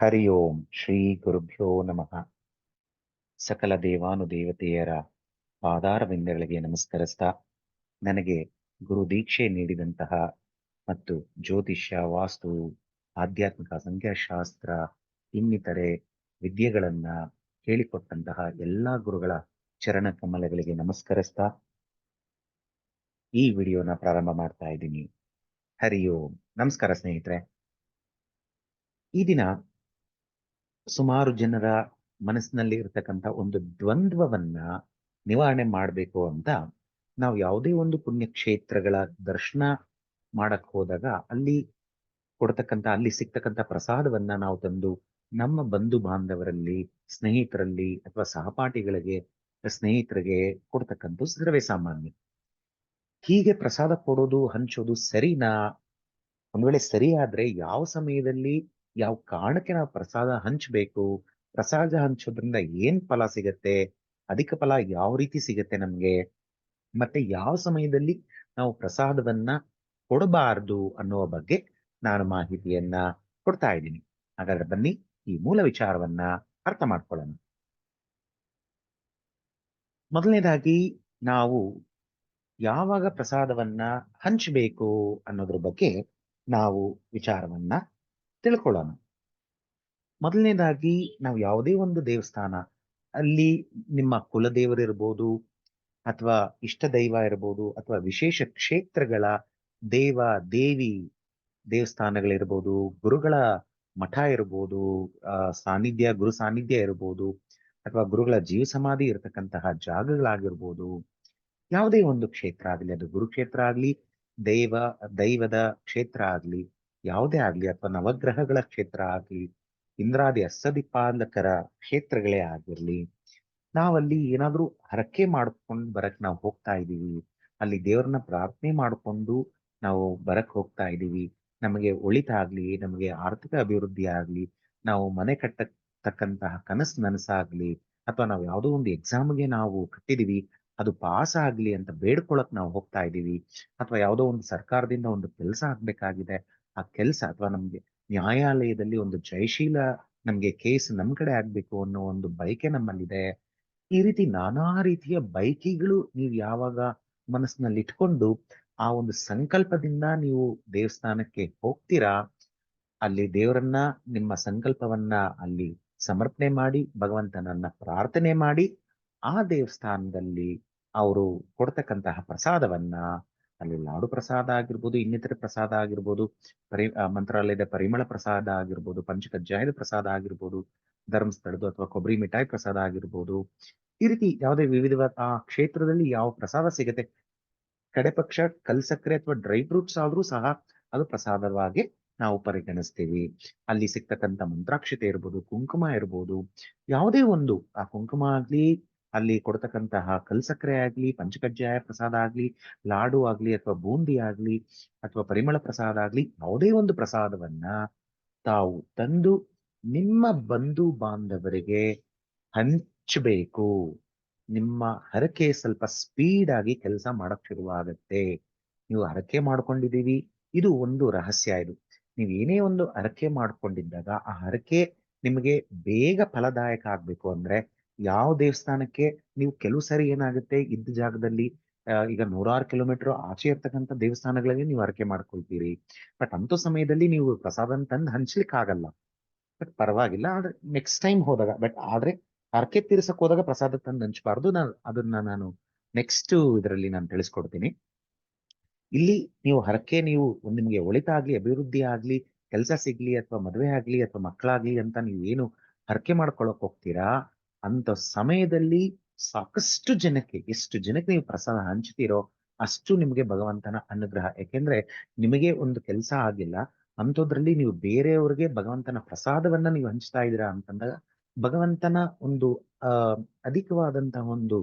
ಹರಿ ಓಂ ಶ್ರೀ ಗುರುಭ್ಯೋ ನಮಃ. ಸಕಲ ದೇವಾನುದೇವತೆಯರ ಪಾದಾರವಿಂದಗಳಿಗೆ ನಮಸ್ಕರಿಸ್ತಾ, ನನಗೆ ಗುರು ದೀಕ್ಷೆ ನೀಡಿದಂತಹ ಮತ್ತು ಜ್ಯೋತಿಷ್ಯ, ವಾಸ್ತು, ಆಧ್ಯಾತ್ಮಿಕ ಸಂಖ್ಯಾಶಾಸ್ತ್ರ ಇನ್ನಿತರೆ ವಿದ್ಯೆಗಳನ್ನ ಹೇಳಿಕೊಟ್ಟಂತಹ ಎಲ್ಲಾ ಗುರುಗಳ ಚರಣ ಕಮಲಗಳಿಗೆ ನಮಸ್ಕರಿಸ್ತಾ ಈ ವಿಡಿಯೋನ ಪ್ರಾರಂಭ ಮಾಡ್ತಾ ಇದ್ದೀನಿ. ಹರಿ ಓಂ. ನಮಸ್ಕಾರ ಸ್ನೇಹಿತರೆ. ಈ ದಿನ ಸುಮಾರು ಜನರ ಮನಸ್ಸಿನಲ್ಲಿ ಇರತಕ್ಕಂಥ ಒಂದು ದ್ವಂದ್ವವನ್ನ ನಿವಾರಣೆ ಮಾಡಬೇಕು ಅಂತ ನಾವು ಯಾವುದೇ ಒಂದು ಪುಣ್ಯಕ್ಷೇತ್ರಗಳ ದರ್ಶನ ಮಾಡಕ್ ಹೋದಾಗ ಅಲ್ಲಿ ಸಿಗ್ತಕ್ಕಂಥ ಪ್ರಸಾದವನ್ನ ನಾವು ತಂದು ನಮ್ಮ ಬಂಧು ಬಾಂಧವರಲ್ಲಿ, ಸ್ನೇಹಿತರಲ್ಲಿ ಅಥವಾ ಸ್ನೇಹಿತರಿಗೆ ಕೊಡ್ತಕ್ಕಂಥ ಸರ್ವೇ ಸಾಮಾನ್ಯ. ಹೀಗೆ ಪ್ರಸಾದ ಕೊಡೋದು, ಹಂಚೋದು ಸರಿನಾ? ಒಂದ್ ವೇಳೆ ಸರಿ ಆದ್ರೆ ಯಾವ ಸಮಯದಲ್ಲಿ, ಯಾವ ಕಾರಣಕ್ಕೆ ನಾವು ಪ್ರಸಾದ ಹಂಚಬೇಕು? ಪ್ರಸಾದ ಹಂಚೋದ್ರಿಂದ ಏನ್ ಫಲ ಸಿಗತ್ತೆ? ಅಧಿಕ ಫಲ ಯಾವ ರೀತಿ ಸಿಗತ್ತೆ ನಮ್ಗೆ? ಮತ್ತೆ ಯಾವ ಸಮಯದಲ್ಲಿ ನಾವು ಪ್ರಸಾದವನ್ನ ಕೊಡಬಾರದು ಅನ್ನುವ ಬಗ್ಗೆ ನಾನು ಮಾಹಿತಿಯನ್ನ ಕೊಡ್ತಾ ಇದ್ದೀನಿ. ಹಾಗಾದ್ರೆ ಬನ್ನಿ ಈ ಮೂಲ ವಿಚಾರವನ್ನ ಅರ್ಥ ಮಾಡ್ಕೊಳ್ಳೋಣ. ಮೊದಲನೇದಾಗಿ ನಾವು ಯಾವಾಗ ಪ್ರಸಾದವನ್ನ ಹಂಚಬೇಕು ಅನ್ನೋದ್ರ ಬಗ್ಗೆ ನಾವು ವಿಚಾರವನ್ನ ತಿಳ್ಕೊಳ್ಳೋಣ. ಮೊದಲನೇದಾಗಿ ನಾವು ಯಾವುದೇ ಒಂದು ದೇವಸ್ಥಾನ, ಅಲ್ಲಿ ನಿಮ್ಮ ಕುಲದೇವರಿರ್ಬೋದು ಅಥವಾ ಇಷ್ಟ ದೈವ ಇರ್ಬೋದು ಅಥವಾ ವಿಶೇಷ ಕ್ಷೇತ್ರಗಳ ದೇವ ದೇವಿ ದೇವಸ್ಥಾನಗಳಿರ್ಬೋದು, ಗುರುಗಳ ಮಠ ಇರ್ಬೋದು, ಗುರು ಸಾನ್ನಿಧ್ಯ ಇರ್ಬೋದು, ಅಥವಾ ಗುರುಗಳ ಜೀವ ಸಮಾಧಿ ಇರತಕ್ಕಂತಹ ಜಾಗಗಳಾಗಿರ್ಬೋದು, ಯಾವುದೇ ಒಂದು ಕ್ಷೇತ್ರ ಆಗಲಿ, ಅದು ಗುರುಕ್ಷೇತ್ರ ಆಗ್ಲಿ, ದೈವ ದೈವದ ಕ್ಷೇತ್ರ ಆಗ್ಲಿ, ಯಾವುದೇ ಆಗ್ಲಿ, ಅಥವಾ ನವಗ್ರಹಗಳ ಕ್ಷೇತ್ರ ಆಗ್ಲಿ, ಇಂದ್ರಾದಿ ಅಷ್ಟದಿಕ್ಪಾಲಕರ ಕ್ಷೇತ್ರಗಳೇ ಆಗಿರ್ಲಿ, ನಾವಲ್ಲಿ ಏನಾದ್ರೂ ಹರಕೆ ಮಾಡ್ಕೊಂಡು ಬರಕ್ ನಾವು ಹೋಗ್ತಾ ಇದ್ದೀವಿ, ಅಲ್ಲಿ ದೇವರನ್ನ ಪ್ರಾರ್ಥನೆ ಮಾಡಿಕೊಂಡು ನಾವು ಬರಕ್ ಹೋಗ್ತಾ ಇದ್ದೀವಿ, ನಮಗೆ ಒಳಿತಾಗ್ಲಿ, ನಮಗೆ ಆರ್ಥಿಕ ಅಭಿವೃದ್ಧಿ ಆಗ್ಲಿ, ನಾವು ಮನೆ ಕಟ್ಟತಕ್ಕಂತಹ ಕನಸು ನನಸಾಗ್ಲಿ, ಅಥವಾ ನಾವು ಯಾವುದೋ ಒಂದು ಎಕ್ಸಾಮ್ಗೆ ನಾವು ಕಟ್ಟಿದೀವಿ, ಅದು ಪಾಸ್ ಆಗ್ಲಿ ಅಂತ ಬೇಡ್ಕೊಳಕ್ ನಾವು ಹೋಗ್ತಾ ಇದ್ದೀವಿ, ಅಥವಾ ಯಾವುದೋ ಒಂದು ಸರ್ಕಾರದಿಂದ ಒಂದು ಕೆಲಸ ಆಗ್ಬೇಕಾಗಿದೆ, ಆ ಕೆಲಸ, ಅಥವಾ ನಮ್ಗೆ ನ್ಯಾಯಾಲಯದಲ್ಲಿ ಒಂದು ಜಯಶೀಲ ನಮ್ಗೆ ಕೇಸ್ ನಮ್ ಕಡೆ ಆಗ್ಬೇಕು ಅನ್ನೋ ಒಂದು ಬಯಕೆ ನಮ್ಮಲ್ಲಿದೆ. ಈ ರೀತಿ ನಾನಾ ರೀತಿಯ ಬೈಕಿಗಳು ನೀವು ಯಾವಾಗ ಮನಸ್ಸಿನಲ್ಲಿ ಇಟ್ಕೊಂಡು ಆ ಒಂದು ಸಂಕಲ್ಪದಿಂದ ನೀವು ದೇವಸ್ಥಾನಕ್ಕೆ ಹೋಗ್ತೀರಾ, ಅಲ್ಲಿ ದೇವರನ್ನ, ನಿಮ್ಮ ಸಂಕಲ್ಪವನ್ನ ಅಲ್ಲಿ ಸಮರ್ಪಣೆ ಮಾಡಿ, ಭಗವಂತನನ್ನ ಪ್ರಾರ್ಥನೆ ಮಾಡಿ, ಆ ದೇವಸ್ಥಾನದಲ್ಲಿ ಅವರು ಕೊಡ್ತಕ್ಕಂತಹ ಪ್ರಸಾದವನ್ನ, ಅಲ್ಲಿ ಲಾಡು ಪ್ರಸಾದ ಆಗಿರ್ಬೋದು, ಇನ್ನಿತರ ಪ್ರಸಾದ ಆಗಿರ್ಬೋದು, ಮಂತ್ರಾಲಯದ ಪರಿಮಳ ಪ್ರಸಾದ ಆಗಿರ್ಬೋದು, ಪಂಚಕಜ್ಜಾಯದ ಪ್ರಸಾದ ಆಗಿರ್ಬೋದು, ಧರ್ಮಸ್ಥಳದ್ದು ಅಥವಾ ಕೊಬ್ಬರಿ ಮಿಠಾಯಿ ಪ್ರಸಾದ ಆಗಿರ್ಬೋದು, ಈ ರೀತಿ ಯಾವುದೇ ವಿವಿಧವಾದ ಆ ಕ್ಷೇತ್ರದಲ್ಲಿ ಯಾವ ಪ್ರಸಾದ ಸಿಗತ್ತೆ, ಕಡೆ ಪಕ್ಷ ಕಲ್ಸಕ್ಕರೆ ಅಥವಾ ಡ್ರೈ ಫ್ರೂಟ್ಸ್ ಆದ್ರೂ ಸಹ ಅದು ಪ್ರಸಾದವಾಗಿ ನಾವು ಪರಿಗಣಿಸ್ತೀವಿ. ಅಲ್ಲಿ ಸಿಗ್ತಕ್ಕಂಥ ಮಂತ್ರಾಕ್ಷತೆ ಇರ್ಬೋದು, ಕುಂಕುಮ ಇರ್ಬೋದು, ಯಾವುದೇ ಒಂದು ಆ ಕುಂಕುಮ ಆಗ್ಲಿ, ಅಲ್ಲಿ ಕೊಡ್ತಕ್ಕಂತಹ ಕಲ್ಸಕ್ಕರೆ ಆಗ್ಲಿ, ಪಂಚಕಜ್ಜಾಯ ಪ್ರಸಾದ ಆಗ್ಲಿ, ಲಾಡು ಆಗ್ಲಿ, ಅಥವಾ ಬೂಂದಿ ಆಗ್ಲಿ, ಅಥವಾ ಪರಿಮಳ ಪ್ರಸಾದ ಆಗ್ಲಿ, ಯಾವುದೇ ಒಂದು ಪ್ರಸಾದವನ್ನ ತಾವು ತಂದು ನಿಮ್ಮ ಬಂಧು ಬಾಂಧವರಿಗೆ ಹಂಚಬೇಕು. ನಿಮ್ಮ ಹರಕೆ ಸ್ವಲ್ಪ ಸ್ಪೀಡ್ ಆಗಿ ಕೆಲಸ ಮಾಡಕ್ ಶುರುವಾಗತ್ತೆ. ನೀವು ಹರಕೆ ಮಾಡ್ಕೊಂಡಿದ್ದೀವಿ, ಇದು ಒಂದು ರಹಸ್ಯ. ಇದು ನೀವು ಏನೇ ಒಂದು ಹರಕೆ ಮಾಡ್ಕೊಂಡಿದ್ದಾಗ ಆ ಹರಕೆ ನಿಮಗೆ ಬೇಗ ಫಲದಾಯಕ ಆಗ್ಬೇಕು ಅಂದ್ರೆ, ಯಾವ ದೇವಸ್ಥಾನಕ್ಕೆ ನೀವು ಕೆಲವು ಸರಿ ಏನಾಗುತ್ತೆ, ಇದ್ದ ಜಾಗದಲ್ಲಿ ಈಗ 100 ಕಿಲೋಮೀಟರ್ ಆಚೆ ಇರ್ತಕ್ಕಂಥ ದೇವಸ್ಥಾನಗಳಿಗೆ ನೀವು ಹರಕೆ ಮಾಡ್ಕೊಳ್ತೀರಿ. ಬಟ್ ಅಂತ ಸಮಯದಲ್ಲಿ ನೀವು ಪ್ರಸಾದನ ತಂದು ಹಂಚ್ಲಿಕ್ಕೆ ಆಗಲ್ಲ. ಬಟ್ ಪರವಾಗಿಲ್ಲ, ಆದ್ರೆ ನೆಕ್ಸ್ಟ್ ಟೈಮ್ ಹೋದಾಗ, ಆದ್ರೆ ಹರಕೆ ತೀರ್ಸಕ್ ಹೋದಾಗ ಪ್ರಸಾದ ತಂದು ಹಂಚಬಾರ್ದು. ನಾನು ನೆಕ್ಸ್ಟ್ ಇದರಲ್ಲಿ ನಾನು ತಿಳಿಸ್ಕೊಡ್ತೀನಿ. ಇಲ್ಲಿ ನೀವು ನಿಮ್ಗೆ ಒಳಿತಾಗ್ಲಿ, ಅಭಿವೃದ್ಧಿ ಆಗ್ಲಿ, ಕೆಲಸ ಸಿಗ್ಲಿ, ಅಥವಾ ಮದುವೆ ಆಗ್ಲಿ, ಅಥವಾ ಮಕ್ಕಳಾಗ್ಲಿ ಅಂತ ನೀವು ಏನು ಹರಕೆ ಮಾಡ್ಕೊಳಕ್ ಹೋಗ್ತೀರಾ, ಅಂತ ಸಮಯದಲ್ಲಿ ಸಾಕಷ್ಟು ಜನಕ್ಕೆ, ಎಷ್ಟು ಜನಕ್ಕೆ ನೀವು ಪ್ರಸಾದ ಹಂಚ್ತೀರೋ ಅಷ್ಟು ನಿಮಗೆ ಭಗವಂತನ ಅನುಗ್ರಹ. ಯಾಕೆಂದ್ರೆ ನಿಮಗೆ ಒಂದು ಕೆಲಸ ಆಗಿಲ್ಲ, ಅಂಥದ್ರಲ್ಲಿ ನೀವು ಬೇರೆಯವ್ರಿಗೆ ಭಗವಂತನ ಪ್ರಸಾದವನ್ನ ನೀವು ಹಂಚ್ತಾ ಇದ್ದೀರಾ ಅಂತಂದಾಗ ಭಗವಂತನ ಒಂದು ಆ ಅಧಿಕವಾದಂತಹ ಒಂದು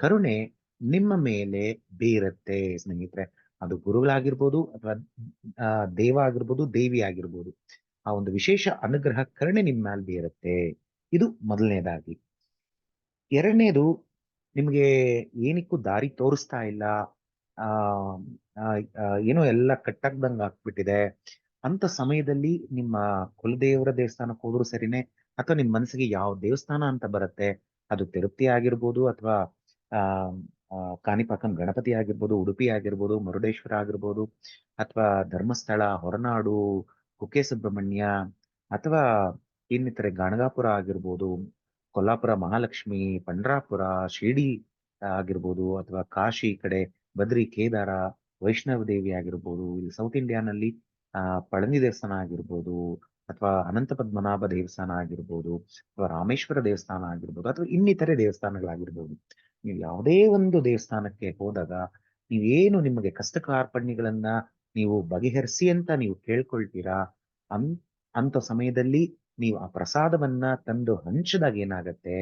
ಕರುಣೆ ನಿಮ್ಮ ಮೇಲೆ ಬೀರತ್ತೆ ಸ್ನೇಹಿತರೆ. ಅದು ಗುರುಗಳಾಗಿರ್ಬೋದು, ಅಥವಾ ದೇವ ಆಗಿರ್ಬೋದು, ದೇವಿ ಆಗಿರ್ಬೋದು, ಆ ಒಂದು ವಿಶೇಷ ಅನುಗ್ರಹ ಕರುಣೆ ನಿಮ್ಮ ಮೇಲೆ ಬೀರತ್ತೆ. ಇದು ಮೊದಲನೇದಾಗಿ. ಎರಡನೇದು, ನಿಮ್ಗೆ ಏನಕ್ಕೂ ದಾರಿ ತೋರಿಸ್ತಾ ಇಲ್ಲ, ಆ ಆ, ಆ, ಏನೋ ಎಲ್ಲ ಕಟ್ಟಾಗ್ದಂಗ್ ಆಗ್ಬಿಟ್ಟಿದೆ, ಅಂತ ಸಮಯದಲ್ಲಿ ನಿಮ್ಮ ಕುಲದೇವರ ದೇವಸ್ಥಾನಕ್ಕೆ ಹೋದ್ರು ಸರಿನೇ, ಅಥವಾ ನಿಮ್ ಮನಸ್ಸಿಗೆ ಯಾವ ದೇವಸ್ಥಾನ ಅಂತ ಬರುತ್ತೆ, ಅದು ತಿರುಪತಿ ಆಗಿರ್ಬೋದು, ಅಥವಾ ಆ ಆ, ಕಾಣಿಪಾಕಂ ಗಣಪತಿ ಆಗಿರ್ಬೋದು, ಉಡುಪಿ ಆಗಿರ್ಬೋದು, ಮುರುಡೇಶ್ವರ ಆಗಿರ್ಬೋದು, ಅಥವಾ ಧರ್ಮಸ್ಥಳ, ಹೊರನಾಡು, ಕುಕ್ಕೆ ಸುಬ್ರಹ್ಮಣ್ಯ, ಅಥವಾ ಇನ್ನಿತರೆ ಗಾಣಗಾಪುರ ಆಗಿರ್ಬೋದು, ಕೊಲ್ಲಾಪುರ ಮಹಾಲಕ್ಷ್ಮಿ, ಪಂಡ್ರಾಪುರ, ಶಿರ್ಡಿ ಆಗಿರ್ಬೋದು, ಅಥವಾ ಕಾಶಿ ಕಡೆ ಬದ್ರಿ, ಕೇದಾರ, ವೈಷ್ಣವ ದೇವಿ ಆಗಿರ್ಬೋದು, ಇಲ್ಲಿ ಸೌತ್ ಇಂಡಿಯಾನಲ್ಲಿ ಪಳನಿ ದೇವಸ್ಥಾನ ಆಗಿರ್ಬೋದು, ಅಥವಾ ಅನಂತ ಪದ್ಮನಾಭ ದೇವಸ್ಥಾನ ಆಗಿರ್ಬೋದು, ಅಥವಾ ರಾಮೇಶ್ವರ ದೇವಸ್ಥಾನ ಆಗಿರ್ಬೋದು, ಅಥವಾ ಇನ್ನಿತರೆ ದೇವಸ್ಥಾನಗಳಾಗಿರ್ಬೋದು. ನೀವು ಯಾವುದೇ ಒಂದು ದೇವಸ್ಥಾನಕ್ಕೆ ಹೋದಾಗ ನೀವೇನು ನಿಮಗೆ ಕಷ್ಟ ಕಾರ್ಪಣ್ಯಗಳನ್ನ ನೀವು ಬಗೆಹರಿಸಿ ಅಂತ ನೀವು ಕೇಳ್ಕೊಳ್ತೀರಾ, ಅನ್ ಅಂತ ಸಮಯದಲ್ಲಿ ನೀವು ಆ ಪ್ರಸಾದವನ್ನ ತಂದು ಹಂಚಿದಾಗ ಏನಾಗತ್ತೆ,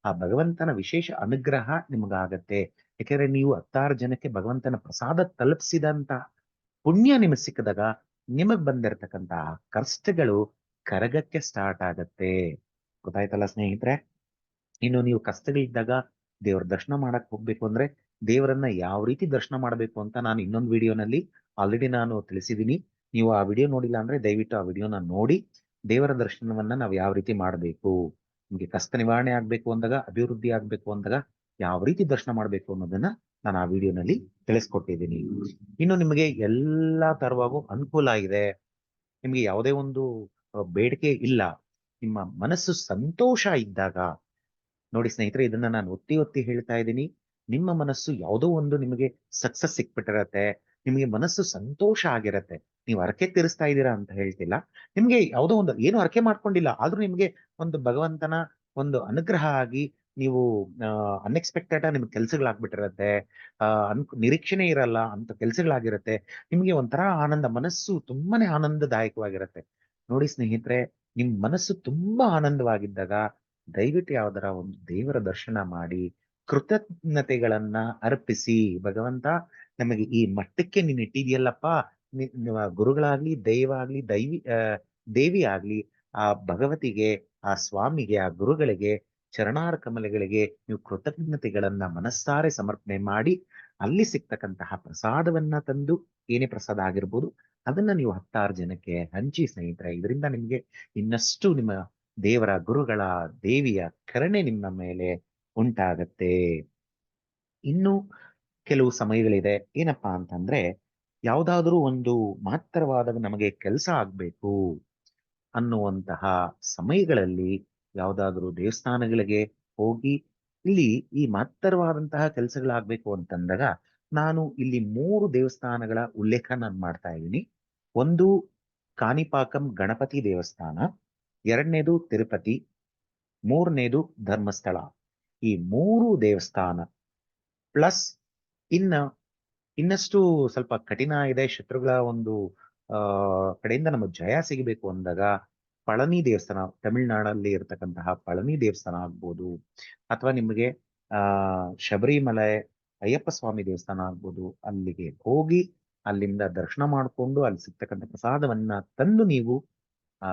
ಆ ಭಗವಂತನ ವಿಶೇಷ ಅನುಗ್ರಹ ನಿಮಗಾಗತ್ತೆ. ಯಾಕೆಂದ್ರೆ ನೀವು 16 ಜನಕ್ಕೆ ಭಗವಂತನ ಪ್ರಸಾದ ತಲುಪಿಸಿದಂತ ಪುಣ್ಯ ನಿಮಗೆ ಸಿಕ್ಕಿದಾಗ ನಿಮಗ್ ಬಂದಿರತಕ್ಕಂತಹ ಕಷ್ಟಗಳು ಕರಗಕ್ಕೆ ಸ್ಟಾರ್ಟ್ ಆಗತ್ತೆ. ಗೊತ್ತಾಯ್ತಲ್ಲ ಸ್ನೇಹಿತರೆ? ಇನ್ನು ನೀವು ಕಷ್ಟಗಳಿದ್ದಾಗ ದೇವರ ದರ್ಶನ ಮಾಡಕ್ ಹೋಗ್ಬೇಕು ಅಂದ್ರೆ ದೇವರನ್ನ ಯಾವ ರೀತಿ ದರ್ಶನ ಮಾಡಬೇಕು ಅಂತ ನಾನು ಇನ್ನೊಂದು ವಿಡಿಯೋನಲ್ಲಿ ಆಲ್ರೆಡಿ ನಾನು ತಿಳಿಸಿದ್ದೀನಿ. ನೀವು ಆ ವಿಡಿಯೋ ನೋಡಿಲ್ಲ ಅಂದ್ರೆ ದಯವಿಟ್ಟು ಆ ವಿಡಿಯೋನ ನೋಡಿ. ದೇವರ ದರ್ಶನವನ್ನ ನಾವು ಯಾವ ರೀತಿ ಮಾಡಬೇಕು, ನಿಮ್ಗೆ ಕಷ್ಟ ನಿವಾರಣೆ ಆಗ್ಬೇಕು ಅಂದಾಗ, ಅಭಿವೃದ್ಧಿ ಆಗ್ಬೇಕು ಅಂದಾಗ ಯಾವ ರೀತಿ ದರ್ಶನ ಮಾಡ್ಬೇಕು ಅನ್ನೋದನ್ನ ನಾನು ಆ ವಿಡಿಯೋನಲ್ಲಿ ತಿಳಿಸ್ಕೊಟ್ಟಿದ್ದೀನಿ. ಇನ್ನು ನಿಮಗೆ ಎಲ್ಲಾ ತರವಾಗೂ ಅನುಕೂಲ ಇದೆ, ನಿಮ್ಗೆ ಯಾವುದೇ ಒಂದು ಬೇಡಿಕೆ ಇಲ್ಲ, ನಿಮ್ಮ ಮನಸ್ಸು ಸಂತೋಷ ಇದ್ದಾಗ, ನೋಡಿ ಸ್ನೇಹಿತರೆ, ಇದನ್ನ ನಾನು ಒತ್ತಿ ಒತ್ತಿ ಹೇಳ್ತಾ ಇದ್ದೀನಿ. ನಿಮ್ಮ ಮನಸ್ಸು ಯಾವುದೋ ಒಂದು ನಿಮಗೆ ಸಕ್ಸಸ್ ಸಿಕ್ಬಿಟ್ಟಿರತ್ತೆ, ನಿಮಗೆ ಮನಸ್ಸು ಸಂತೋಷ ಆಗಿರತ್ತೆ, ನೀವು ಹರಕೆ ತೀರಿಸ್ತಾ ಇದ್ದೀರಾ ಅಂತ ಹೇಳ್ತಿಲ್ಲ, ನಿಮ್ಗೆ ಯಾವುದೋ ಒಂದು ಏನು ಹರಕೆ ಮಾಡ್ಕೊಂಡಿಲ್ಲ ಆದ್ರೂ ನಿಮ್ಗೆ ಒಂದು ಭಗವಂತನ ಒಂದು ಅನುಗ್ರಹ ಆಗಿ ನೀವು ಅನ್ಎಕ್ಸ್ಪೆಕ್ಟೆಡ್ ನಿಮ್ಗೆ ಕೆಲ್ಸಗಳಾಗ್ಬಿಟ್ಟಿರತ್ತೆ, ನಿರೀಕ್ಷಣೆ ಇರಲ್ಲ ಅಂತ ಕೆಲ್ಸಗಳಾಗಿರತ್ತೆ, ನಿಮ್ಗೆ ಒಂಥರ ಆನಂದ, ಮನಸ್ಸು ತುಂಬಾನೇ ಆನಂದದಾಯಕವಾಗಿರತ್ತೆ. ನೋಡಿ ಸ್ನೇಹಿತರೆ, ನಿಮ್ ಮನಸ್ಸು ತುಂಬಾ ಆನಂದವಾಗಿದ್ದಾಗ ದಯವಿಟ್ಟು ಯಾವ್ದಾರ ಒಂದು ದೇವರ ದರ್ಶನ ಮಾಡಿ ಕೃತಜ್ಞತೆಗಳನ್ನ ಅರ್ಪಿಸಿ, ಭಗವಂತ ನಮಗೆ ಈ ಮಟ್ಟಕ್ಕೆ ನೀನ್ ಇಟ್ಟಿದ್ಯಲ್ಲಪ್ಪ, ಗುರುಗಳಾಗ್ಲಿ, ದೈವ ಆಗ್ಲಿ, ದೇವಿ ಆಗ್ಲಿ, ಆ ಭಗವತಿಗೆ, ಆ ಸ್ವಾಮಿಗೆ, ಆ ಗುರುಗಳಿಗೆ, ಚರಣಾರ ಕಮಲಗಳಿಗೆ ನೀವು ಕೃತಜ್ಞತೆಗಳನ್ನ ಮನಸ್ಸಾರೆ ಸಮರ್ಪಣೆ ಮಾಡಿ ಅಲ್ಲಿ ಸಿಗ್ತಕ್ಕಂತಹ ಪ್ರಸಾದವನ್ನ ತಂದು, ಏನೇ ಪ್ರಸಾದ ಆಗಿರ್ಬೋದು, ಅದನ್ನ ನೀವು 16 ಜನಕ್ಕೆ ಹಂಚಿ ಸ್ನೇಹಿತರೆ. ಇದರಿಂದ ನಿಮ್ಗೆ ಇನ್ನಷ್ಟು ನಿಮ್ಮ ದೇವರ, ಗುರುಗಳ, ದೇವಿಯ ಕರುಣೆ ನಿಮ್ಮ ಮೇಲೆ ಉಂಟಾಗತ್ತೆ. ಇನ್ನು ಕೆಲವು ಸಮಯಗಳಿದೆ, ಏನಪ್ಪಾ ಅಂತಂದ್ರೆ, ಯಾವ್ದಾದ್ರೂ ಒಂದು ಮಹತ್ತರವಾದ ನಮಗೆ ಕೆಲಸ ಆಗ್ಬೇಕು ಅನ್ನುವಂತಹ ಸಮಯಗಳಲ್ಲಿ ಯಾವ್ದಾದ್ರೂ ದೇವಸ್ಥಾನಗಳಿಗೆ ಹೋಗಿ ಇಲ್ಲಿ ಈ ಮಹತ್ತರವಾದಂತಹ ಕೆಲಸಗಳಾಗ್ಬೇಕು ಅಂತಂದಾಗ ನಾನು ಇಲ್ಲಿ 3 ದೇವಸ್ಥಾನಗಳ ಉಲ್ಲೇಖ ನಾನು ಮಾಡ್ತಾ ಇದ್ದೀನಿ. ಒಂದು ಕಾಣಿಪಾಕಂ ಗಣಪತಿ ದೇವಸ್ಥಾನ, ಎರಡನೇದು ತಿರುಪತಿ, ಮೂರನೇದು ಧರ್ಮಸ್ಥಳ. ಈ 3 ದೇವಸ್ಥಾನ ಪ್ಲಸ್ ಇನ್ನ ಇನ್ನಷ್ಟು ಸ್ವಲ್ಪ ಕಠಿಣ ಇದೆ, ಶತ್ರುಗಳ ಒಂದು ಕಡೆಯಿಂದ ನಮಗೆ ಜಯ ಸಿಗಬೇಕು ಅಂದಾಗ ಪಳನಿ ದೇವಸ್ಥಾನ, ತಮಿಳ್ನಾಡಲ್ಲಿ ಇರತಕ್ಕಂತಹ ಪಳನಿ ದೇವಸ್ಥಾನ ಆಗ್ಬೋದು, ಅಥವಾ ನಿಮಗೆ ಶಬರಿಮಲೆ ಅಯ್ಯಪ್ಪ ಸ್ವಾಮಿ ದೇವಸ್ಥಾನ ಆಗ್ಬೋದು, ಅಲ್ಲಿಗೆ ಹೋಗಿ ಅಲ್ಲಿಂದ ದರ್ಶನ ಮಾಡಿಕೊಂಡು ಅಲ್ಲಿ ಸಿಗ್ತಕ್ಕಂಥ ಪ್ರಸಾದವನ್ನ ತಂದು ನೀವು ಆ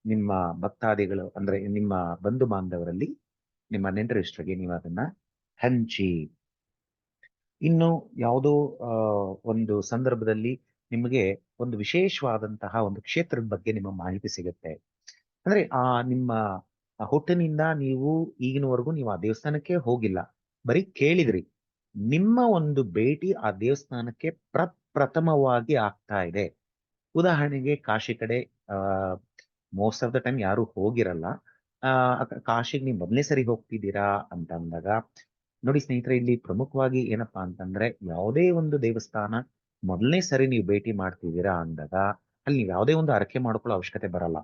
ನಿಮ್ಮ ಭಕ್ತಾದಿಗಳು ಅಂದ್ರೆ ನಿಮ್ಮ ಬಂಧು ಬಾಂಧವರಲ್ಲಿ, ನಿಮ್ಮ ನೆಂಟರಿಷ್ಟರಿಗೆ ನೀವು ಅದನ್ನ ಹಂಚಿ. ಇನ್ನು ಯಾವುದೋ ಒಂದು ಸಂದರ್ಭದಲ್ಲಿ ನಿಮಗೆ ಒಂದು ವಿಶೇಷವಾದಂತಹ ಒಂದು ಕ್ಷೇತ್ರದ ಬಗ್ಗೆ ನಿಮ್ಮ ಮಾಹಿತಿ ಸಿಗುತ್ತೆ ಅಂದ್ರೆ, ನಿಮ್ಮ ಹುಟ್ಟಿನಿಂದ ನೀವು ಈಗಿನವರೆಗೂ ನೀವು ಆ ದೇವಸ್ಥಾನಕ್ಕೆ ಹೋಗಿಲ್ಲ, ಬರೀ ಕೇಳಿದ್ರಿ, ನಿಮ್ಮ ಒಂದು ಭೇಟಿ ಆ ದೇವಸ್ಥಾನಕ್ಕೆ ಪ್ರಪ್ರಥಮವಾಗಿ ಆಗ್ತಾ ಇದೆ. ಉದಾಹರಣೆಗೆ ಕಾಶಿ ಕಡೆ ಆ ಮೋಸ್ಟ್ ಆಫ್ ದ ಟೈಮ್ ಯಾರು ಹೋಗಿರಲ್ಲ, ಕಾಶಿಗೆ ನೀವು ಮೊದಲನೇ ಸರಿ ಹೋಗ್ತಿದ್ದೀರಾ ಅಂತ ಅಂದಾಗ, ನೋಡಿ ಸ್ನೇಹಿತರೆ, ಇಲ್ಲಿ ಪ್ರಮುಖವಾಗಿ ಏನಪ್ಪಾ ಅಂತಂದ್ರೆ, ಯಾವುದೇ ಒಂದು ದೇವಸ್ಥಾನ ಮೊದಲನೇ ಸರಿ ನೀವು ಭೇಟಿ ಮಾಡ್ತಿದ್ದೀರಾ ಅಂದಾಗ ಅಲ್ಲಿ ನೀವು ಯಾವುದೇ ಒಂದು ಹರಕೆ ಮಾಡ್ಕೊಳ್ಳೋ ಅವಶ್ಯಕತೆ ಬರಲ್ಲ.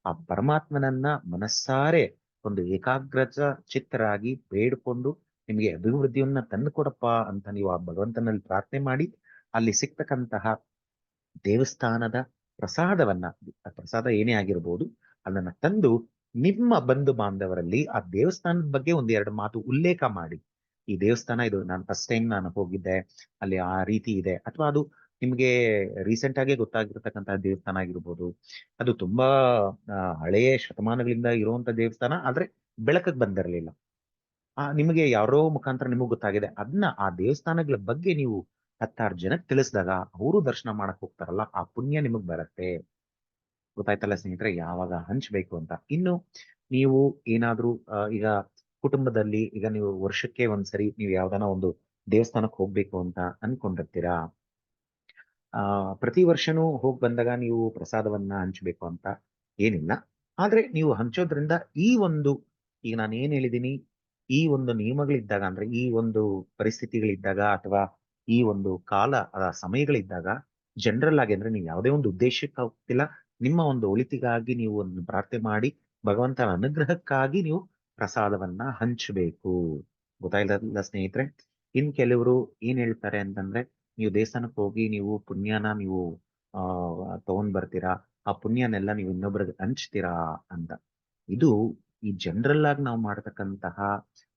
ಆ ಪರಮಾತ್ಮನನ್ನ ಮನಸ್ಸಾರೆ ಒಂದು ಏಕಾಗ್ರತ ಚಿತ್ತರಾಗಿ ಬೇಡ್ಕೊಂಡು ನಿಮಗೆ ಅಭಿವೃದ್ಧಿಯನ್ನ ತಂದು ಕೊಡಪ್ಪ ಅಂತ ನೀವು ಆ ಭಗವಂತನಲ್ಲಿ ಪ್ರಾರ್ಥನೆ ಮಾಡಿ ಅಲ್ಲಿ ಸಿಗ್ತಕ್ಕಂತಹ ದೇವಸ್ಥಾನದ ಪ್ರಸಾದವನ್ನ, ಪ್ರಸಾದ ಏನೇ ಆಗಿರ್ಬೋದು, ಅದನ್ನ ತಂದು ನಿಮ್ಮ ಬಂಧು ಬಾಂಧವರಲ್ಲಿ ಆ ದೇವಸ್ಥಾನದ ಬಗ್ಗೆ ಒಂದೆರಡು ಮಾತು ಉಲ್ಲೇಖ ಮಾಡಿ. ಈ ದೇವಸ್ಥಾನ ಇದು ನಾನು ಫಸ್ಟ್ ಟೈಮ್ ನಾನು ಹೋಗಿದ್ದೆ, ಅಲ್ಲಿ ಆ ರೀತಿ ಇದೆ, ಅಥವಾ ಅದು ನಿಮ್ಗೆ ರೀಸೆಂಟ್ ಆಗಿ ಗೊತ್ತಾಗಿರ್ತಕ್ಕಂತಹ ದೇವಸ್ಥಾನ ಆಗಿರ್ಬೋದು, ಅದು ತುಂಬಾ ಹಳೆಯ ಶತಮಾನಗಳಿಂದ ಇರುವಂತ ದೇವಸ್ಥಾನ ಆದ್ರೆ ಬೆಳಕಕ್ಕೆ ಬಂದಿರಲಿಲ್ಲ, ನಿಮಗೆ ಯಾರೋ ಮುಖಾಂತರ ನಿಮಗೆ ಗೊತ್ತಾಗಿದೆ, ಅದನ್ನ ಆ ದೇವಸ್ಥಾನಗಳ ಬಗ್ಗೆ ನೀವು 10-6 ಜನಕ್ಕೆ ತಿಳಿಸಿದಾಗ ಅವರು ದರ್ಶನ ಮಾಡಕ್ ಹೋಗ್ತಾರಲ್ಲ, ಆ ಪುಣ್ಯ ನಿಮಗ್ ಬರುತ್ತೆ. ಗೊತ್ತಾಯ್ತಲ್ಲ ಸ್ನೇಹಿತರೆ, ಯಾವಾಗ ಹಂಚ್ಬೇಕು ಅಂತ. ಇನ್ನು ನೀವು ಏನಾದ್ರೂ ಈಗ ಕುಟುಂಬದಲ್ಲಿ ಈಗ ನೀವು ವರ್ಷಕ್ಕೆ ಒಂದ್ಸರಿ ನೀವು ಯಾವ್ದಾನ ಒಂದು ದೇವಸ್ಥಾನಕ್ಕೆ ಹೋಗ್ಬೇಕು ಅಂತ ಅನ್ಕೊಂಡಿರ್ತೀರಾ. ಪ್ರತಿ ವರ್ಷನೂ ಹೋಗಿ ಬಂದಾಗ ನೀವು ಪ್ರಸಾದವನ್ನ ಹಂಚ್ಬೇಕು ಅಂತ ಏನಿಲ್ಲ. ಆದ್ರೆ ನೀವು ಹಂಚೋದ್ರಿಂದ ಈ ಒಂದು, ಈಗ ನಾನು ಏನ್ ಹೇಳಿದೀನಿ, ಈ ಒಂದು ನಿಯಮಗಳಿದ್ದಾಗ, ಅಂದ್ರೆ ಈ ಒಂದು ಪರಿಸ್ಥಿತಿಗಳಿದ್ದಾಗ ಅಥವಾ ಈ ಒಂದು ಕಾಲ ಸಮಯಗಳಿದ್ದಾಗ, ಜನರಲ್ ಆಗಿ, ಅಂದ್ರೆ ನೀವು ಯಾವುದೇ ಒಂದು ಉದ್ದೇಶಕ್ಕೆ ಹೋಗ್ತಿಲ್ಲ, ನಿಮ್ಮ ಒಂದು ಒಳಿತಿಗಾಗಿ ನೀವು ಒಂದು ಪ್ರಾರ್ಥನೆ ಮಾಡಿ ಭಗವಂತನ ಅನುಗ್ರಹಕ್ಕಾಗಿ ನೀವು ಪ್ರಸಾದವನ್ನ ಹಂಚಬೇಕು. ಗೊತ್ತಾಯ್ತಲ್ಲ ಸ್ನೇಹಿತರೆ. ಇನ್ ಕೆಲವರು ಏನ್ ಹೇಳ್ತಾರೆ ಅಂತಂದ್ರೆ, ನೀವು ದೇವಸ್ಥಾನಕ್ಕೆ ಹೋಗಿ ನೀವು ಪುಣ್ಯನ ನೀವು ತಗೊಂಡ್ ಬರ್ತೀರಾ, ಆ ಪುಣ್ಯನೆಲ್ಲ ನೀವು ಇನ್ನೊಬ್ರಿಗೆ ಹಂಚ್ತೀರಾ ಅಂತ. ಇದು ಈ ಜನರಲ್ ಆಗಿ ನಾವು ಮಾಡ್ತಕ್ಕಂತಹ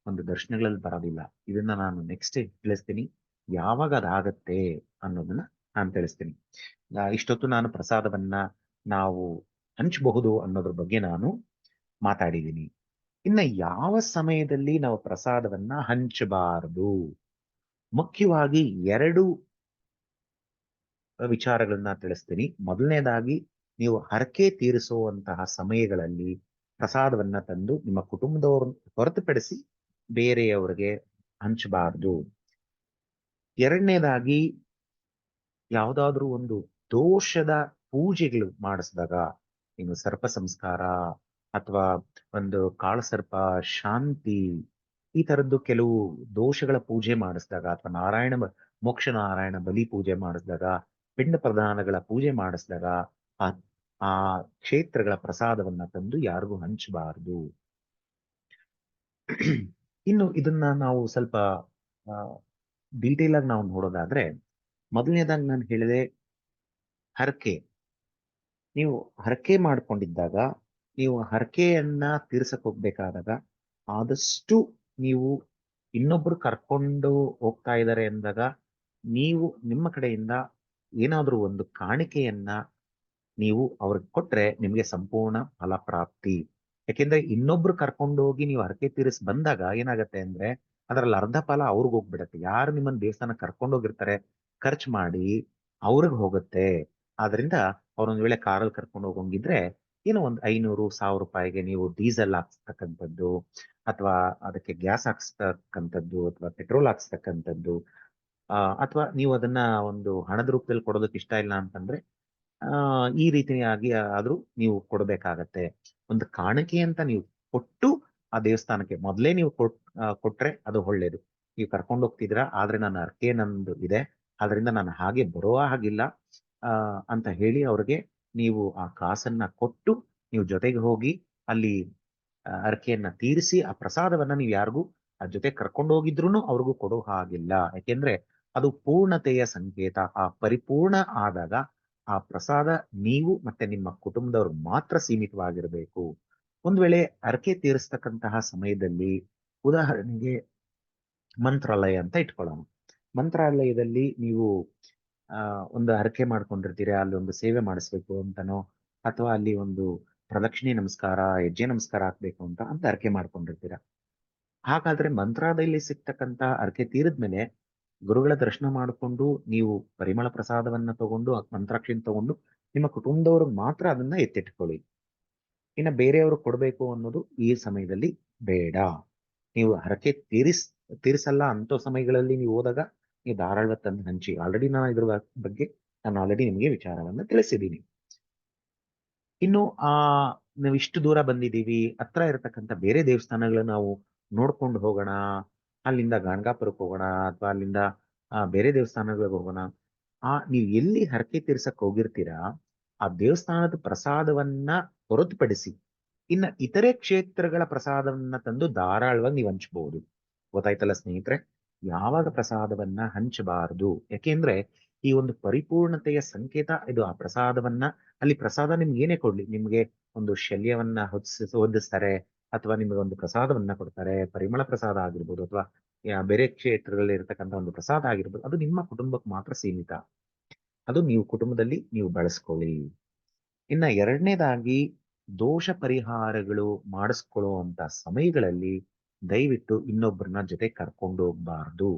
ಒಂದು ದರ್ಶನಗಳಲ್ಲಿ ಬರೋದಿಲ್ಲ. ಇದನ್ನ ನಾನು ನೆಕ್ಸ್ಟ್ ತಿಳಿಸ್ತೀನಿ, ಯಾವಾಗ ಅದಾಗತ್ತೆ ಅನ್ನೋದನ್ನ ನಾನು ತಿಳಿಸ್ತೀನಿ. ಇಷ್ಟೊತ್ತು ನಾನು ಪ್ರಸಾದವನ್ನ ನಾವು ಹಂಚಬಹುದು ಅನ್ನೋದ್ರ ಬಗ್ಗೆ ನಾನು ಮಾತಾಡಿದ್ದೀನಿ. ಇನ್ನ ಯಾವ ಸಮಯದಲ್ಲಿ ನಾವು ಪ್ರಸಾದವನ್ನ ಹಂಚಬಾರದು, ಮುಖ್ಯವಾಗಿ 2 ವಿಚಾರಗಳನ್ನ ತಿಳಿಸ್ತೀನಿ. ಮೊದಲನೇದಾಗಿ, ನೀವು ಹರಕೆ ತೀರಿಸುವಂತಹ ಸಮಯಗಳಲ್ಲಿ ಪ್ರಸಾದವನ್ನ ತಂದು ನಿಮ್ಮ ಕುಟುಂಬದವ್ರನ್ನ ಹೊರತುಪಡಿಸಿ ಬೇರೆಯವರಿಗೆ ಹಂಚಬಾರದು. ಎರಡನೇದಾಗಿ, ಯಾವುದಾದ್ರೂ ಒಂದು ದೋಷದ ಪೂಜೆಗಳು ಮಾಡಿಸಿದಾಗ, ಇನ್ನು ಸರ್ಪ ಸಂಸ್ಕಾರ ಅಥವಾ ಒಂದು ಕಾಳಸರ್ಪ ಶಾಂತಿ, ಈ ತರದ್ದು ಕೆಲವು ದೋಷಗಳ ಪೂಜೆ ಮಾಡಿಸಿದಾಗ, ಅಥವಾ ಮೋಕ್ಷ ನಾರಾಯಣ ಬಲಿ ಪೂಜೆ ಮಾಡಿಸಿದಾಗ, ಪಿಂಡ ಪ್ರದಾನಗಳ ಪೂಜೆ ಮಾಡಿಸಿದಾಗ ಆ ಆ ಕ್ಷೇತ್ರಗಳ ಪ್ರಸಾದವನ್ನ ತಂದು ಯಾರಿಗೂ ಹಂಚಬಾರದು. ಇನ್ನು ಇದನ್ನ ನಾವು ಸ್ವಲ್ಪ ಡೀಟೇಲ್ ಆಗಿ ನಾವು ನೋಡೋದಾದ್ರೆ, ಮೊದಲನೇದಾಗಿ ನಾನು ಹೇಳಿದೆ ಹರಕೆ. ನೀವು ಹರಕೆ ಮಾಡ್ಕೊಂಡಿದ್ದಾಗ, ನೀವು ಹರಕೆಯನ್ನ ತೀರ್ಸಕ್ ಹೋಗ್ಬೇಕಾದಾಗ, ಆದಷ್ಟು ನೀವು ಇನ್ನೊಬ್ರು ಕರ್ಕೊಂಡು ಹೋಗ್ತಾ ಇದ್ದಾರೆ ಅಂದಾಗ, ನೀವು ನಿಮ್ಮ ಕಡೆಯಿಂದ ಏನಾದ್ರೂ ಒಂದು ಕಾಣಿಕೆಯನ್ನ ನೀವು ಅವ್ರಿಗೆ ಕೊಟ್ರೆ ನಿಮಗೆ ಸಂಪೂರ್ಣ ಫಲಪ್ರಾಪ್ತಿ. ಯಾಕೆಂದ್ರೆ ಇನ್ನೊಬ್ರು ಕರ್ಕೊಂಡು ಹೋಗಿ ನೀವು ಹರಕೆ ತೀರಿಸಿ ಬಂದಾಗ ಏನಾಗತ್ತೆ ಅಂದ್ರೆ, ಅದರಲ್ಲಿ ಅರ್ಧ ಫಲ ಅವ್ರಿಗೆ ಹೋಗ್ಬಿಡತ್ತೆ. ಯಾರು ನಿಮ್ಮನ್ನ ದೇವಸ್ಥಾನ ಕರ್ಕೊಂಡು ಹೋಗಿರ್ತಾರೆ, ಖರ್ಚು ಮಾಡಿ ಅವ್ರಿಗೆ ಹೋಗುತ್ತೆ. ಆದ್ರಿಂದ ಅವ್ರೊಂದ್ ವೇಳೆ ಕಾರಲ್ಲಿ ಕರ್ಕೊಂಡು ಹೋಗಂಗಿದ್ರೆ, ಏನೋ ಒಂದು 500-1000 ರೂಪಾಯಿಗೆ ನೀವು ಡೀಸೆಲ್ ಹಾಕ್ಸ್ತಕ್ಕಂಥದ್ದು, ಅಥವಾ ಅದಕ್ಕೆ ಗ್ಯಾಸ್ ಹಾಕ್ಸ್ತಕ್ಕಂಥದ್ದು, ಅಥವಾ ಪೆಟ್ರೋಲ್ ಹಾಕ್ಸ್ತಕ್ಕಂಥದ್ದು, ಅಥವಾ ನೀವು ಅದನ್ನ ಒಂದು ಹಣದ ರೂಪದಲ್ಲಿ ಕೊಡೋದಕ್ಕೆ ಇಷ್ಟ ಇಲ್ಲ ಅಂತಂದ್ರೆ, ಈ ರೀತಿಯಾಗಿ ಆದ್ರೂ ನೀವು ಕೊಡಬೇಕಾಗತ್ತೆ. ಒಂದು ಕಾಣಿಕೆ ಅಂತ ನೀವು ಕೊಟ್ಟು ಆ ದೇವಸ್ಥಾನಕ್ಕೆ ಮೊದಲೇ ನೀವು ಕೊಟ್ರೆ ಅದು ಒಳ್ಳೇದು. ನೀವು ಕರ್ಕೊಂಡು ಹೋಗ್ತಿದ್ದೀರಾ, ಆದ್ರೆ ನನ್ನ ಹರಕೆ ನಂದು ಇದೆ, ಆದ್ರಿಂದ ನಾನು ಹಾಗೆ ಬರುವ ಹಾಗಿಲ್ಲ ಅಂತ ಹೇಳಿ ಅವ್ರಿಗೆ ನೀವು ಆ ಕಾಸನ್ನ ಕೊಟ್ಟು ನೀವು ಜೊತೆಗೆ ಹೋಗಿ ಅಲ್ಲಿ ಹರಕೆಯನ್ನ ತೀರಿಸಿ ಆ ಪ್ರಸಾದವನ್ನ ನೀವು ಯಾರಿಗೂ ಆ ಜೊತೆ ಕರ್ಕೊಂಡು ಹೋಗಿದ್ರು ಅವ್ರಿಗೂ ಕೊಡೋ ಹಾಗಿಲ್ಲ. ಯಾಕೆಂದ್ರೆ ಅದು ಪೂರ್ಣತೆಯ ಸಂಕೇತ. ಆ ಪರಿಪೂರ್ಣ ಆದಾಗ ಆ ಪ್ರಸಾದ ನೀವು ಮತ್ತೆ ನಿಮ್ಮ ಕುಟುಂಬದವ್ರು ಮಾತ್ರ ಸೀಮಿತವಾಗಿರಬೇಕು. ಒಂದ್ ವೇಳೆ ಹರಕೆ ತೀರಿಸ್ತಕ್ಕಂತಹ ಸಮಯದಲ್ಲಿ, ಉದಾಹರಣೆಗೆ ಮಂತ್ರಾಲಯ ಅಂತ ಇಟ್ಕೊಳ್ಳೋಣ. ಮಂತ್ರಾಲಯದಲ್ಲಿ ನೀವು ಒಂದು ಹರಕೆ ಮಾಡ್ಕೊಂಡಿರ್ತೀರಿ, ಅಲ್ಲಿ ಒಂದು ಸೇವೆ ಮಾಡಿಸ್ಬೇಕು ಅಂತನೋ, ಅಥವಾ ಅಲ್ಲಿ ಒಂದು ಪ್ರದಕ್ಷಿಣೆ ನಮಸ್ಕಾರ, ಹೆಜ್ಜೆ ನಮಸ್ಕಾರ ಹಾಕ್ಬೇಕು ಅಂತ ಹರಕೆ ಮಾಡ್ಕೊಂಡಿರ್ತೀರ. ಹಾಗಾದ್ರೆ ಮಂತ್ರಾಲಯದಲ್ಲಿ ಸಿಗ್ತಕ್ಕಂತ ಹರಕೆ ತೀರಿದ್ಮೇಲೆ ಗುರುಗಳ ದರ್ಶನ ಮಾಡಿಕೊಂಡು ನೀವು ಪರಿಮಳ ಪ್ರಸಾದವನ್ನ ತಗೊಂಡು ಮಂತ್ರಾಕ್ಷಿನ ತಗೊಂಡು ನಿಮ್ಮ ಕುಟುಂಬದವರು ಮಾತ್ರ ಅದನ್ನ ಎತ್ತಿಟ್ಕೊಳ್ಳಿ. ಇನ್ನ ಬೇರೆಯವರು ಕೊಡ್ಬೇಕು ಅನ್ನೋದು ಈ ಸಮಯದಲ್ಲಿ ಬೇಡ. ನೀವು ಹರಕೆ ತೀರಿಸಲ್ಲ ಅಂತ ಸಮಯಗಳಲ್ಲಿ ನೀವು ಹೋದಾಗ ನೀವು ಧಾರಾಳವಾಗಿ ತಂದು ಹಂಚಿ. ಆಲ್ರೆಡಿ ನಾನು ಇದ್ರ ಬಗ್ಗೆ ಆಲ್ರೆಡಿ ನಿಮಗೆ ವಿಚಾರವನ್ನ ತಿಳಿಸಿದ್ದೀನಿ. ಇನ್ನು ನಾವು ಇಷ್ಟು ದೂರ ಬಂದಿದ್ದೀವಿ, ಹತ್ರ ಇರತಕ್ಕಂಥ ಬೇರೆ ದೇವಸ್ಥಾನಗಳನ್ನ ನಾವು ನೋಡ್ಕೊಂಡು ಹೋಗೋಣ, ಅಲ್ಲಿಂದ ಗಾಣಗಾಪುರಕ್ಕೆ ಹೋಗೋಣ, ಅಥವಾ ಅಲ್ಲಿಂದ ಬೇರೆ ದೇವಸ್ಥಾನಗಳಿಗೆ ಹೋಗೋಣ. ನೀವು ಎಲ್ಲಿ ಹರಕೆ ತೀರ್ಸಕ್ ಹೋಗಿರ್ತೀರಾ, ಆ ದೇವಸ್ಥಾನದ ಪ್ರಸಾದವನ್ನ ಹೊರತುಪಡಿಸಿ ಇನ್ನ ಇತರೆ ಕ್ಷೇತ್ರಗಳ ಪ್ರಸಾದವನ್ನ ತಂದು ಧಾರಾಳವಾಗಿ ನೀವು ಹಂಚಬಹುದು. ಗೊತ್ತಾಯ್ತಲ್ಲ ಸ್ನೇಹಿತರೆ, ಯಾವಾಗ ಪ್ರಸಾದವನ್ನ ಹಂಚಬಾರದು, ಯಾಕೆಂದ್ರೆ ಈ ಒಂದು ಪರಿಪೂರ್ಣತೆಯ ಸಂಕೇತ ಇದು. ಆ ಪ್ರಸಾದವನ್ನ, ಅಲ್ಲಿ ಪ್ರಸಾದ ನಿಮ್ಗೆ ಏನೇ ಕೊಡ್ಲಿ, ನಿಮ್ಗೆ ಒಂದು ಶಲ್ಯವನ್ನ ಹೊದಿಸ್ತಾರೆ, ಅಥವಾ ನಿಮಗೆ ಒಂದು ಪ್ರಸಾದವನ್ನ ಕೊಡ್ತಾರೆ, ಪರಿಮಳ ಪ್ರಸಾದ ಆಗಿರ್ಬೋದು, ಅಥವಾ ಬೇರೆ ಕ್ಷೇತ್ರಗಳಲ್ಲಿ ಇರತಕ್ಕಂಥ ಒಂದು ಪ್ರಸಾದ ಆಗಿರ್ಬೋದು, ಅದು ನಿಮ್ಮ ಕುಟುಂಬಕ್ಕೆ ಮಾತ್ರ ಸೀಮಿತ. ಅದು ನೀವು ಕುಟುಂಬದಲ್ಲಿ ನೀವು ಬಳಸ್ಕೊಳ್ಳಿ. ಇನ್ನ ಎರಡನೇದಾಗಿ, ದೋಷ ಪರಿಹಾರಗಳು ಮಾಡಿಸ್ಕೊಳ್ಳುವಂತ ಸಮಯಗಳಲ್ಲಿ ದಯವಿಟ್ಟು ಇನ್ನೊಬ್ಬರನ್ನ ಜೊತೆ ಕರ್ಕೊಂಡು ಹೋಗ್ಬಾರ್ದು.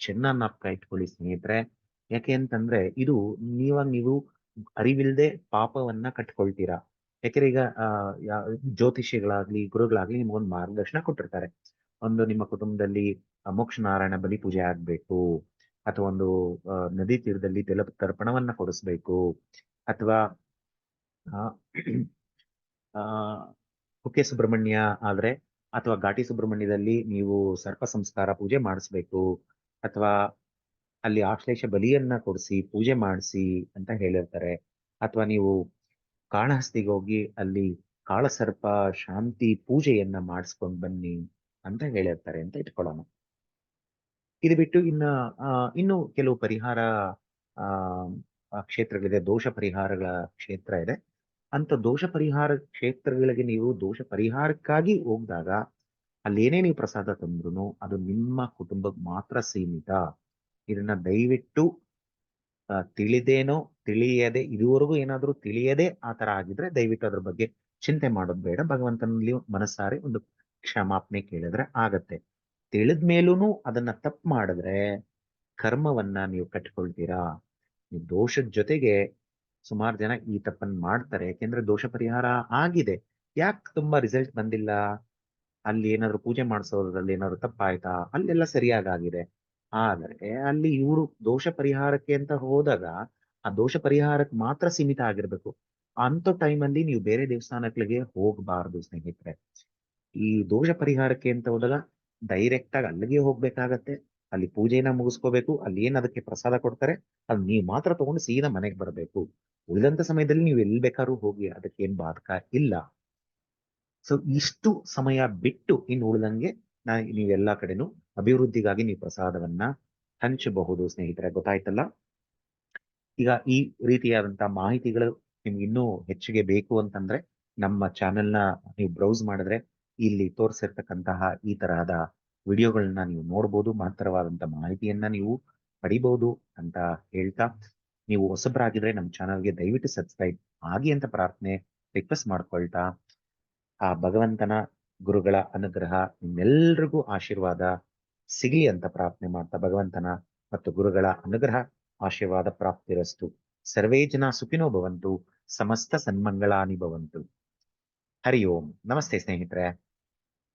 ಚೆನ್ನಾಗಿ ಇಟ್ಕೊಳ್ಳಿ ಸ್ನೇಹಿತರೆ. ಯಾಕೆ ಅಂತಂದ್ರೆ ಇದು ನೀವು ಅರಿವಿಲ್ಲದೆ ಪಾಪವನ್ನ ಕಟ್ಕೊಳ್ತೀರಾ. ಯಾಕೆಂದ್ರೆ ಈಗ ಜ್ಯೋತಿಷಿಗಳಾಗ್ಲಿ ಗುರುಗಳಾಗ್ಲಿ ನಿಮ್ಗೊಂದು ಮಾರ್ಗದರ್ಶನ ಕೊಟ್ಟಿರ್ತಾರೆ. ಒಂದು ನಿಮ್ಮ ಕುಟುಂಬದಲ್ಲಿ ಮೋಕ್ಷ ನಾರಾಯಣ ಬಲಿ ಪೂಜೆ ಆಗ್ಬೇಕು, ಅಥವಾ ಒಂದು ನದಿ ತೀರದಲ್ಲಿ ತರ್ಪಣವನ್ನ ಕೊಡಿಸ್ಬೇಕು, ಅಥವಾ ಆ, ಆ, ಕುಕ್ಕೆ ಸುಬ್ರಹ್ಮಣ್ಯ ಆದ್ರೆ ಅಥವಾ ಘಾಟಿ ಸುಬ್ರಹ್ಮಣ್ಯದಲ್ಲಿ ನೀವು ಸರ್ಪ ಸಂಸ್ಕಾರ ಪೂಜೆ ಮಾಡಿಸ್ಬೇಕು, ಅಥವಾ ಅಲ್ಲಿ ಆಶ್ಲೇಷ ಬಲಿಯನ್ನ ಕೊಡಿಸಿ ಪೂಜೆ ಮಾಡಿಸಿ ಅಂತ ಹೇಳಿರ್ತಾರೆ. ಅಥವಾ ನೀವು ಕಾಳಹಸ್ತಿಗೆ ಹೋಗಿ ಅಲ್ಲಿ ಕಾಳಸರ್ಪ ಶಾಂತಿ ಪೂಜೆಯನ್ನ ಮಾಡಿಸ್ಕೊಂಡು ಬನ್ನಿ ಅಂತ ಹೇಳಿರ್ತಾರೆ ಅಂತ ಇಟ್ಕೊಳ್ಳೋಣ. ಇದು ಬಿಟ್ಟು ಇನ್ನು ಕೆಲವು ಪರಿಹಾರ ಆ ಕ್ಷೇತ್ರಗಳಿದೆ, ದೋಷ ಪರಿಹಾರಗಳ ಕ್ಷೇತ್ರ ಇದೆ. ಅಂತ ದೋಷ ಪರಿಹಾರ ಕ್ಷೇತ್ರಗಳಿಗೆ ನೀವು ದೋಷ ಪರಿಹಾರಕ್ಕಾಗಿ ಹೋಗಿದಾಗ ಅಲ್ಲಿ ಏನೇ ನೀವು ಪ್ರಸಾದ ತಂದ್ರೂ ಅದು ನಿಮ್ಮ ಕುಟುಂಬಕ್ಕೆ ಮಾತ್ರ ಸೀಮಿತ. ಇದನ್ನ ದಯವಿಟ್ಟು ತಿಳಿದೇನೋ ತಿಳಿಯದೆ, ಇದುವರೆಗೂ ಏನಾದರೂ ತಿಳಿಯದೆ ಆ ತರ ಆಗಿದ್ರೆ ದಯವಿಟ್ಟು ಅದ್ರ ಬಗ್ಗೆ ಚಿಂತೆ ಮಾಡೋದು ಬೇಡ. ಭಗವಂತನಲ್ಲಿ ಮನಸ್ಸಾರೆ ಒಂದು ಕ್ಷಮಾಪಣೆ ಕೇಳಿದ್ರೆ ಆಗತ್ತೆ. ತಿಳಿದ ಮೇಲೂ ಅದನ್ನ ತಪ್ಪು ಮಾಡಿದ್ರೆ ಕರ್ಮವನ್ನ ನೀವು ಕಟ್ಕೊಳ್ತೀರಾ. ಈ ದೋಷದ ಜೊತೆಗೆ ಸುಮಾರು ಜನ ಈ ತಪ್ಪನ್ನು ಮಾಡ್ತಾರೆ. ಯಾಕೆಂದ್ರೆ ದೋಷ ಪರಿಹಾರ ಆಗಿದೆ, ಯಾಕೆ ತುಂಬಾ ರಿಸಲ್ಟ್ ಬಂದಿಲ್ಲ, ಅಲ್ಲಿ ಏನಾದ್ರು ಪೂಜೆ ಮಾಡಿಸೋದ್ರಲ್ಲಿ ಏನಾದ್ರು ತಪ್ಪಾಯ್ತಾ, ಅಲ್ಲೆಲ್ಲ ಸರಿಯಾಗಿದೆ. ಆದರೆ ಅಲ್ಲಿ ಇವರು ದೋಷ ಪರಿಹಾರಕ್ಕೆ ಅಂತ ಹೋದಾಗ ಆ ದೋಷ ಪರಿಹಾರಕ್ಕೆ ಮಾತ್ರ ಸೀಮಿತ ಆಗಿರ್ಬೇಕು. ಅಂತ ಟೈಮಲ್ಲಿ ನೀವು ಬೇರೆ ದೇವಸ್ಥಾನಗಳಿಗೆ ಹೋಗಬಾರದು ಸ್ನೇಹಿತರೆ. ಈ ದೋಷ ಪರಿಹಾರಕ್ಕೆ ಅಂತ ಹೋದಾಗ ಡೈರೆಕ್ಟ್ ಆಗಿ ಅಲ್ಲಿಗೆ ಹೋಗ್ಬೇಕಾಗತ್ತೆ. ಅಲ್ಲಿ ಪೂಜೆನ ಮುಗಿಸ್ಕೋಬೇಕು. ಅಲ್ಲಿ ಏನ್ ಅದಕ್ಕೆ ಪ್ರಸಾದ ಕೊಡ್ತಾರೆ ಅದು ನೀವು ಮಾತ್ರ ತಗೊಂಡು ಸೀದಾ ಮನೆಗೆ ಬರಬೇಕು. ಉಳಿದಂತ ಸಮಯದಲ್ಲಿ ನೀವು ಎಲ್ಲಿ ಬೇಕಾದ್ರೂ ಹೋಗಿ, ಅದಕ್ಕೆ ಏನ್ ಬಾಧಕ ಇಲ್ಲ. ಸೊ ಇಷ್ಟು ಸಮಯ ಬಿಟ್ಟು ಇನ್ನು ಉಳಿದಂಗೆ ನೀವೆಲ್ಲಾ ಕಡೆನೂ ಅಭಿವೃದ್ಧಿಗಾಗಿ ನೀವು ಪ್ರಸಾದವನ್ನ ಹಂಚಬಹುದು ಸ್ನೇಹಿತರೆ. ಗೊತ್ತಾಯ್ತಲ್ಲ? ಈಗ ಈ ರೀತಿಯಾದಂತಹ ಮಾಹಿತಿಗಳು ನಿಮ್ಗೆ ಇನ್ನೂ ಹೆಚ್ಚಿಗೆ ಬೇಕು ಅಂತಂದ್ರೆ ನಮ್ಮ ಚಾನೆಲ್ನ ನೀವು ಬ್ರೌಸ್ ಮಾಡಿದ್ರೆ ಇಲ್ಲಿ ತೋರಿಸಿರ್ತಕ್ಕಂತಹ ಈ ತರಹದ ವಿಡಿಯೋಗಳನ್ನ ನೀವು ನೋಡ್ಬೋದು, ಮಹತ್ತರವಾದಂತಹ ಮಾಹಿತಿಯನ್ನ ನೀವು ಪಡಿಬಹುದು ಅಂತ ಹೇಳ್ತಾ, ನೀವು ಹೊಸಬರಾಗಿದ್ರೆ ನಮ್ಮ ಚಾನಲ್ಗೆ ದಯವಿಟ್ಟು ಸಬ್ಸ್ಕ್ರೈಬ್ ಆಗಿ ಅಂತ ಪ್ರಾರ್ಥನೆ ರಿಕ್ವೆಸ್ಟ್ ಮಾಡ್ಕೊಳ್ತಾ, ಆ ಭಗವಂತನ ಗುರುಗಳ ಅನುಗ್ರಹ ನಿಮ್ಮೆಲ್ರಿಗೂ ಆಶೀರ್ವಾದ ಸಿಗಲಿ ಅಂತ ಪ್ರಾರ್ಥನೆ ಮಾಡ್ತಾ, ಭಗವಂತನ ಮತ್ತು ಗುರುಗಳ ಅನುಗ್ರಹ ಆಶೀರ್ವಾದ ಪ್ರಾಪ್ತಿರಸ್ತು. ಸರ್ವೇ ಜನ ಸುಖಿನೋ ಭವಂತು, ಸಮಸ್ತ ಸನ್ಮಂಗಳಾನಿ ಭವಂತು. ಹರಿ ಓಂ. ನಮಸ್ತೆ ಸ್ನೇಹಿತರೆ.